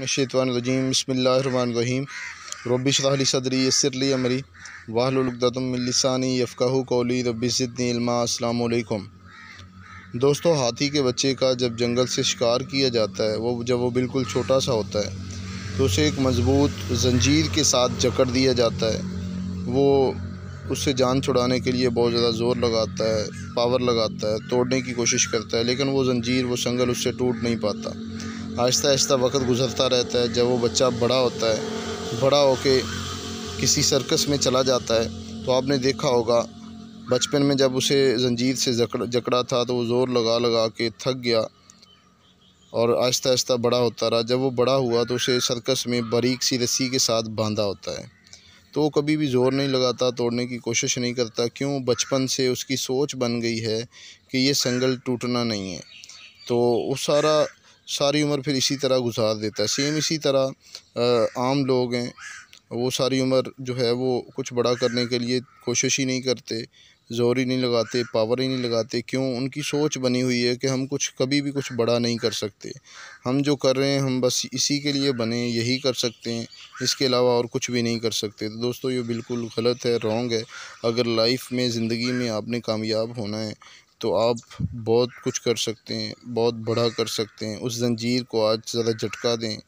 शैतानिर्रजीम बिस्मिल्लाहिर्रहमानिर्रहीम रब्बि इश्रह ली सदरी यस्सिर ली अमरी वाहलुल उक़दतम मिन लिसानी यफ़क़हू क़ौली रब्बि ज़िदनी इल्मा। अस्सलामु अलैकुम। दोस्तों, हाथी के बच्चे का जब जंगल से शिकार किया जाता है, जब वो बिल्कुल छोटा सा होता है तो उसे एक मज़बूत ज़ंजीर के साथ जकड़ दिया जाता है। वो उससे जान छुड़ाने के लिए बहुत ज़्यादा ज़ोर लगाता है, पावर लगाता है, तोड़ने की कोशिश करता है, लेकिन वो ज़ंजीर, वो संगल उससे टूट नहीं पाता। आहिस्ता आहिस्ता वक्त गुज़रता रहता है। जब वो बच्चा बड़ा होता है, बड़ा होके किसी सर्कस में चला जाता है, तो आपने देखा होगा बचपन में जब उसे ज़ंजीर से जकड़ा था तो वो ज़ोर लगा लगा के थक गया और आहिस्ता आहिस्ता बड़ा होता रहा। जब वो बड़ा हुआ तो उसे सर्कस में बारीक सी रस्सी के साथ बांधा होता है, तो वो कभी भी ज़ोर नहीं लगाता, तोड़ने की कोशिश नहीं करता। क्यों? बचपन से उसकी सोच बन गई है कि ये संगल टूटना नहीं है। तो वो सारी उम्र फिर इसी तरह गुजार देता है। सेम इसी तरह आम लोग हैं, वो सारी उम्र जो है वो कुछ बड़ा करने के लिए कोशिश ही नहीं करते, ज़ोर ही नहीं लगाते, पावर ही नहीं लगाते। क्यों? उनकी सोच बनी हुई है कि हम कभी भी कुछ बड़ा नहीं कर सकते। हम जो कर रहे हैं हम बस इसी के लिए बने, यही कर सकते हैं, इसके अलावा और कुछ भी नहीं कर सकते। तो दोस्तों, ये बिल्कुल गलत है, रॉन्ग है। अगर लाइफ में, ज़िंदगी में आपने कामयाब होना है तो आप बहुत कुछ कर सकते हैं, बहुत बड़ा कर सकते हैं। उस ज़ंजीर को आज ज़रा झटका दें,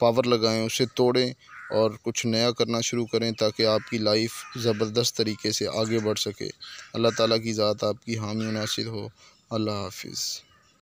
पावर लगाएं, उसे तोड़ें और कुछ नया करना शुरू करें, ताकि आपकी लाइफ ज़बरदस्त तरीके से आगे बढ़ सके। अल्लाह ताला की ज़ात आपकी हामी नासिर हो। अल्लाह हाफ़िज़।